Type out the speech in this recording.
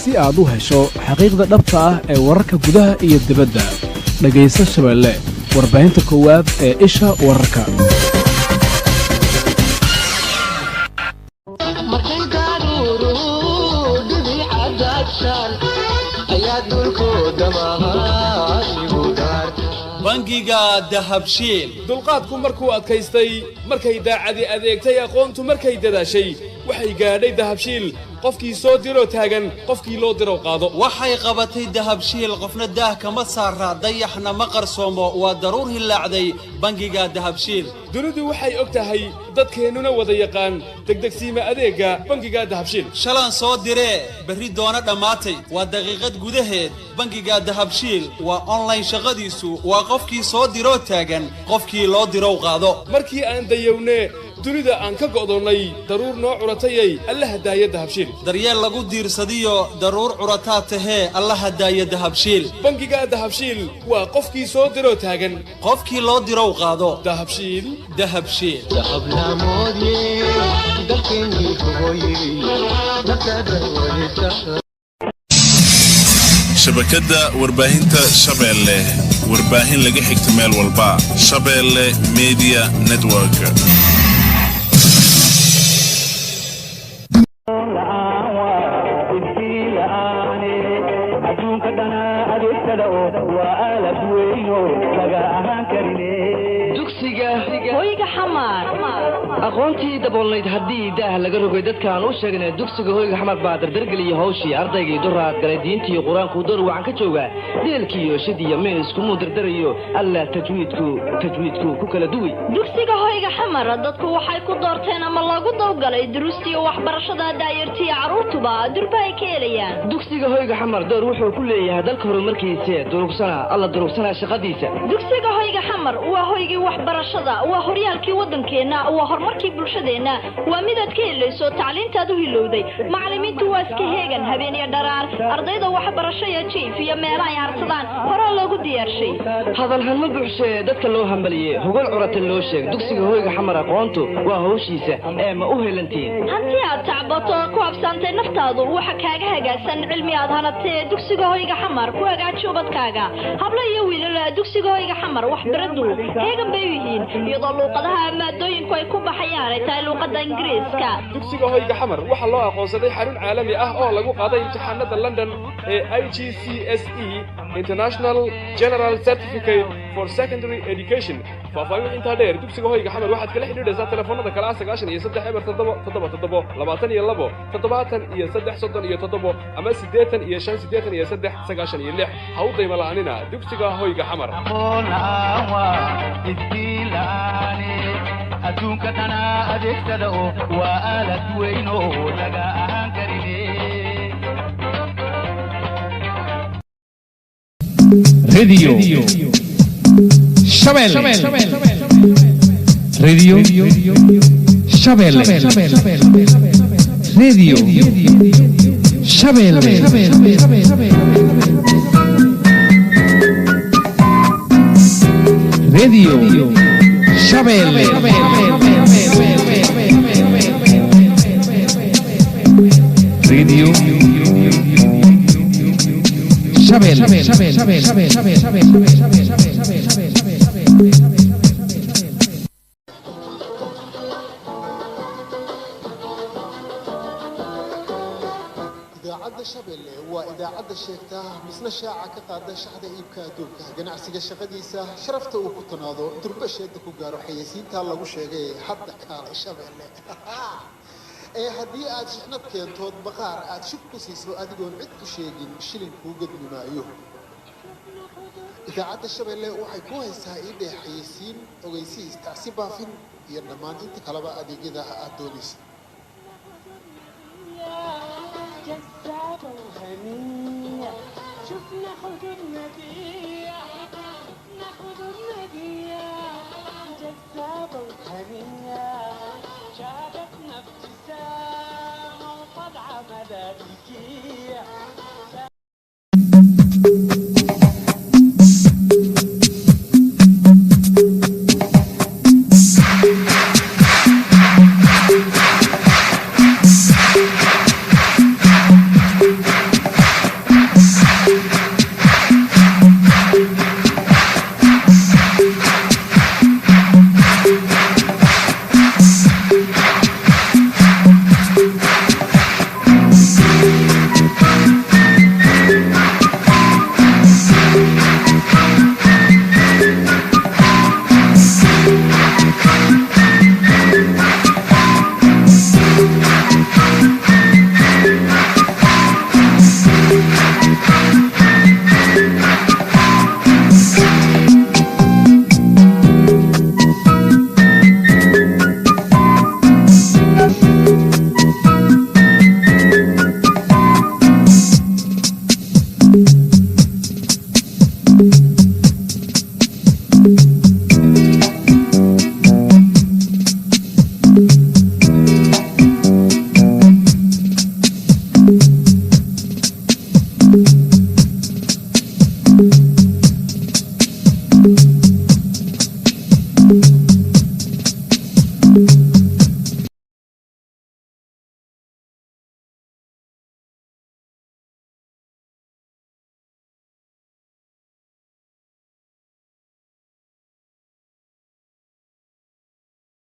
si aad u hesho xaqiiqda dhabta ah ee wararka gudaha iyo dibadda. Dhagayso Shabeelle, warbaahinta koowaad ee isha wararka. bangiga dahabshiil dulqaadku markuu adkaystay markay daacadi adeegtay aqoontu markay dadaashay waxay gaadhay dahabshiil qofkii soo diro taagan qofkii loo diro qaado waxay qabatay dahabshiil qofna daah kama saara dayaxna ma qarsoomo waa daruur hilaacday bangiga dahabshiil dunidu waxay og tahay dadkeennuna wada yaqaan degdegsiima adeegga bangiga dahabshiil shalaan soo diree berri doona dhammaatay waa daqiiqad gudaheed bangiga dahabshiil waa online shaqadiisu waa qofkii soo diroo taagan qofkii loo dirow qaado markii aan dayownee dunida aan ka go'doonnay daruur noo curatayay allaha daaya dahabshiil daryeel lagu diirsadiyo daruur curataa tahee allaha daaya dahabshiil bangiga dahabshiil waa qofkii soo diroo taagan qofkii loo dirow qaado dahabshiil dahabshiil shabakada warbaahinta Shabeelle warbaahin laga xigta meel walba Shabeelle Media Network hoyga xamaar aqoontii daboolnayd haddii daah laga rogay dadkaan u sheegnay dugsiga hoyga xamaar baa dardargeliya hawshii ardaygii duraad galay diintii qur-aanku door wacan ka jooga deelkiiyo shidiya meeskumuu dardarayo alla tajwiidku ku kala duwi dugsiga hoyga xamar dadku waxay ku doorteen ama lagu dawgalay duruustiyo waxbarashada daayirtiya carruurtuba durba ay ka helayaan dugsiga hoyga xamar door wuxuu ku leeyahay dalka horumarkiisa durugsana shaqadiisa dugsiga hoyga xamar waa hoygii waxbarashada waa horyaalkii waddankeena waa horumarkii bulshadeena waa midaad ka helayso tacliintaad u hilowday macallimiintu waa iska heegan habeen iyo dharaar ardayda waxbarasho iyo jiif iyo meelo ay harsadaan hore loogu diyaarshay hadalhan ma buuxshee dadka loo hambaliyey hogol curatan loo sheeg dugsiga hoyga xamar aqoontu waa hawshiisa ee ma u helantiin hanti aad tacbato ku habsaantay naftaadu waxa kaaga hagaagsan cilmi aad hanatee dugsiga hoyga xamar ku hagaaji ubadkaaga hablo iyo wiilal dugsiga hoyga xamar waxbaradu heegan bay yihiin iyadoo luuqadaha maadooyinku ay ku baxayaan ay tahay luuqadda ingiriiska dugsiga hoyga xamar waxa loo aqoonsaday xarun caalami ah oo lagu qaaday imtixaanada London ee IGCSE International General Certificate for Secondary Education faafaahin inta dheer dugsiga hoyga xamar waxaad kala xidhiidhaysaa telefoonada kala 93 eber 777 22 73 ama 85 ha u dayma la'aanina dugsiga hoyga xamar adduunka dana adeegsada oo waa aalad weyn oo laga ahaan karine radio Shabeelle radio Shabeelle radio Shabeelle radio Shabeelle radio idaacadda Shabeelle waa idaacadda sheegta misna shaaca ka qaada shaqada iibka adduunka ganacsiga shaqadiisa sharafta uu ku tanaado durbasheeda ku gaaro xayeysiinta lagu sheegay hadda kaalay Shabeelle ee haddii aad shixnad keentood baqaar aad shub ku siiso adigoon cid ku sheegin shilin kuu gadmi maayo idaacadda Shabeelle waxay ku haysaa idee xayeysiin ogeysiis taasi baafin iyo dhammaan inta kaleba adeegyada aad doonayso شفنا حضورنا فيها ناخد النبية جذابة وهنية شافت نفسها وطلعة ملائكية